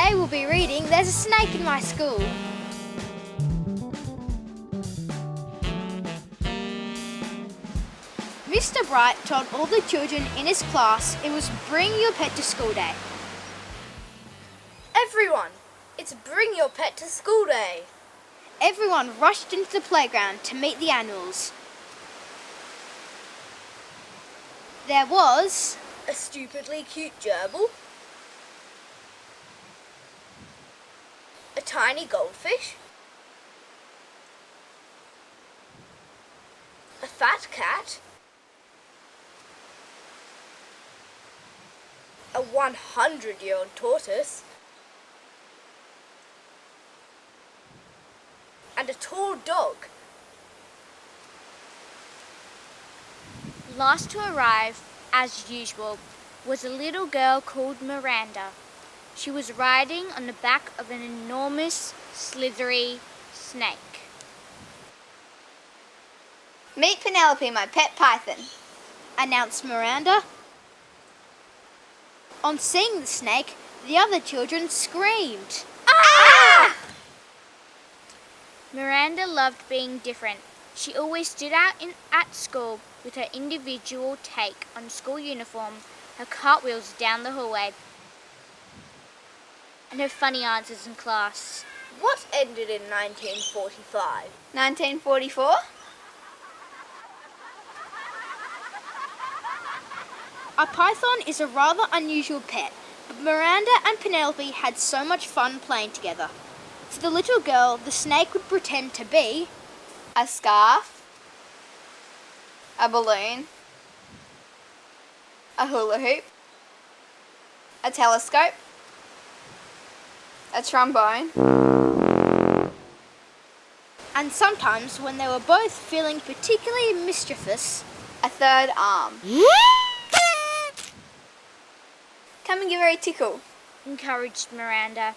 Today we'll be reading There's a Snake in My School. Mr. Bright told all the children in his class it was Bring Your Pet to School Day. Everyone, it's Bring Your Pet to School Day. Everyone rushed into the playground to meet the animals. There was a stupidly cute gerbil, a tiny goldfish, a fat cat, a 100-year-old tortoise, and a tall dog. Last to arrive, as usual, was a little girl called Miranda. She was riding on the back of an enormous, slithery snake. Meet Penelope, my pet python, announced Miranda. On seeing the snake, the other children screamed. Ah! Miranda loved being different. She always stood out at school with her individual take on school uniform, her cartwheels down the hallway, and her funny answers in class. What ended in 1945? 1944? A python is a rather unusual pet, but Miranda and Penelope had so much fun playing together. For the little girl, the snake would pretend to be a scarf, a balloon, a hula hoop, a telescope, a trombone, and sometimes, when they were both feeling particularly mischievous, a third arm. Come and give her a tickle, encouraged Miranda.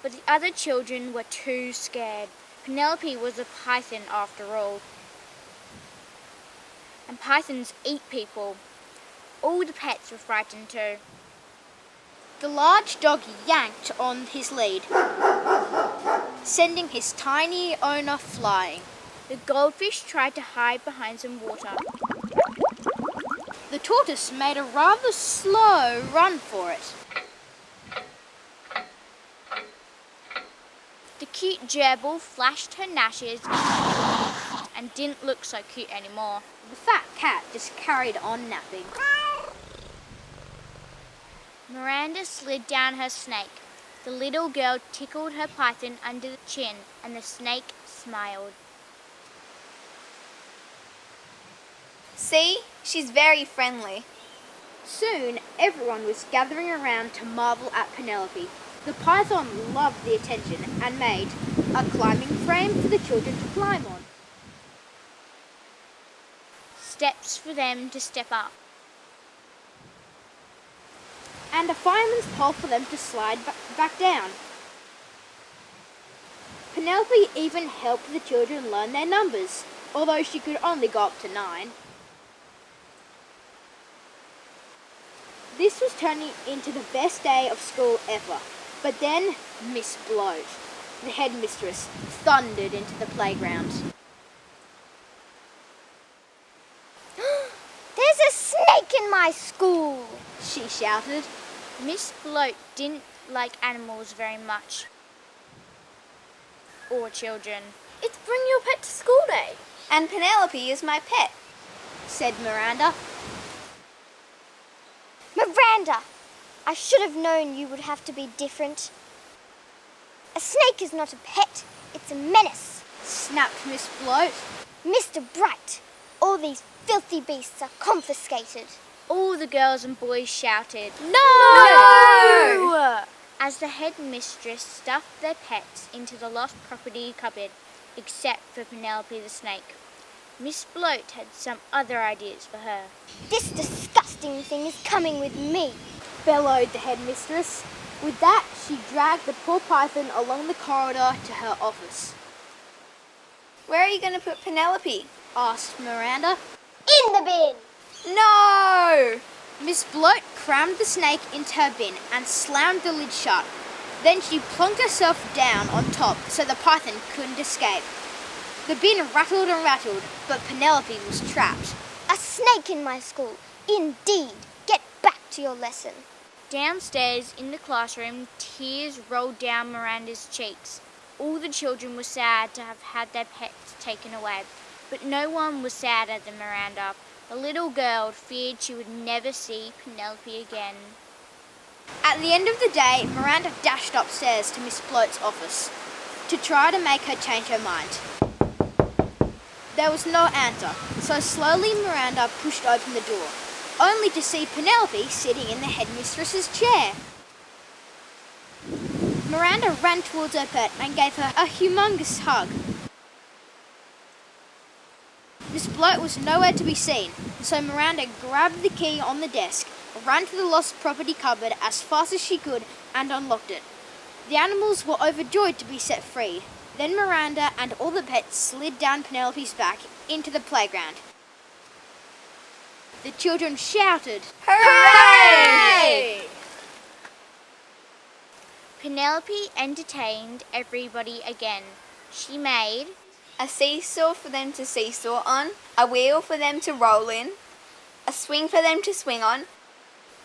But the other children were too scared. Penelope was a python after all. And pythons eat people. All the pets were frightened too. The large dog yanked on his lead, sending his tiny owner flying. The goldfish tried to hide behind some water. The tortoise made a rather slow run for it. The cute gerbil flashed her gnashes and didn't look so cute anymore. The fat cat just carried on napping. Miranda slid down her snake. The little girl tickled her python under the chin, and the snake smiled. See, she's very friendly. Soon, everyone was gathering around to marvel at Penelope. The python loved the attention and made a climbing frame for the children to climb on. Steps for them to step up. And a fireman's pole for them to slide back down. Penelope even helped the children learn their numbers, although she could only go up to 9. This was turning into the best day of school ever. But then Miss Bloat, the headmistress, thundered into the playground. There's a snake in my school, she shouted. Miss Bloat didn't like animals very much. Or children. It's Bring Your Pet to School Day. And Penelope is my pet, said Miranda. Miranda, I should have known you would have to be different. A snake is not a pet, it's a menace, snapped Miss Bloat. Mr. Bright, all these filthy beasts are confiscated. All the girls and boys shouted, No! As the headmistress stuffed their pets into the lost property cupboard, except for Penelope the snake. Miss Bloat had some other ideas for her. This disgusting thing is coming with me, bellowed the headmistress. With that, she dragged the poor python along the corridor to her office. Where are you going to put Penelope? asked Miranda. In the bin! No! Miss Bloat crammed the snake into her bin and slammed the lid shut. Then she plonked herself down on top so the python couldn't escape. The bin rattled and rattled, but Penelope was trapped. A snake in my school. Indeed. Get back to your lesson. Downstairs in the classroom, tears rolled down Miranda's cheeks. All the children were sad to have had their pets taken away, but no one was sadder than Miranda. The little girl feared she would never see Penelope again. At the end of the day, Miranda dashed upstairs to Miss Bloat's office to try to make her change her mind. There was no answer, so slowly Miranda pushed open the door, only to see Penelope sitting in the headmistress's chair. Miranda ran towards her pet and gave her a humongous hug. Miss Bloat was nowhere to be seen, so Miranda grabbed the key on the desk, ran to the lost property cupboard as fast as she could and unlocked it. The animals were overjoyed to be set free. Then Miranda and all the pets slid down Penelope's back into the playground. The children shouted, Hooray! Penelope entertained everybody again. She made A seesaw for them to seesaw on, a wheel for them to roll in, a swing for them to swing on,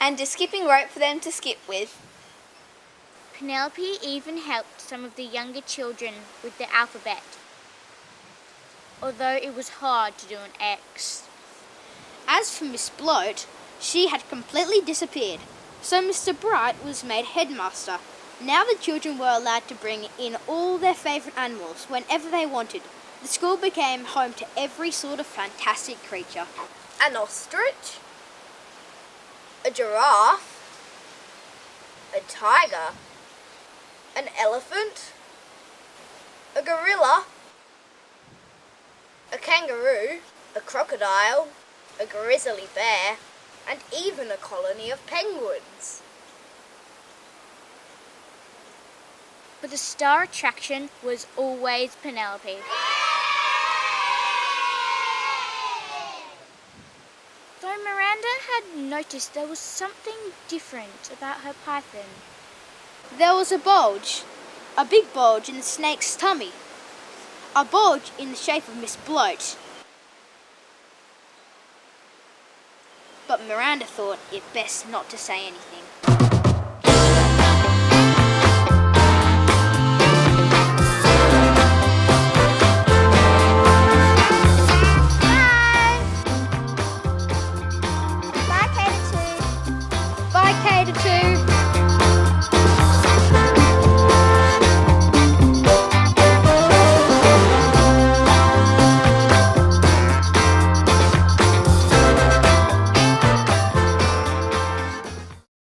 and a skipping rope for them to skip with. Penelope even helped some of the younger children with the alphabet, although it was hard to do an X. As for Miss Bloat, she had completely disappeared, so Mr. Bright was made headmaster. Now the children were allowed to bring in all their favourite animals whenever they wanted. The school became home to every sort of fantastic creature. An ostrich, a giraffe, a tiger, an elephant, a gorilla, a kangaroo, a crocodile, a grizzly bear, and even a colony of penguins. But the star attraction was always Penelope. Though Miranda had noticed there was something different about her python. There was a big bulge in the snake's tummy, a bulge in the shape of Miss Bloat. But Miranda thought it best not to say anything.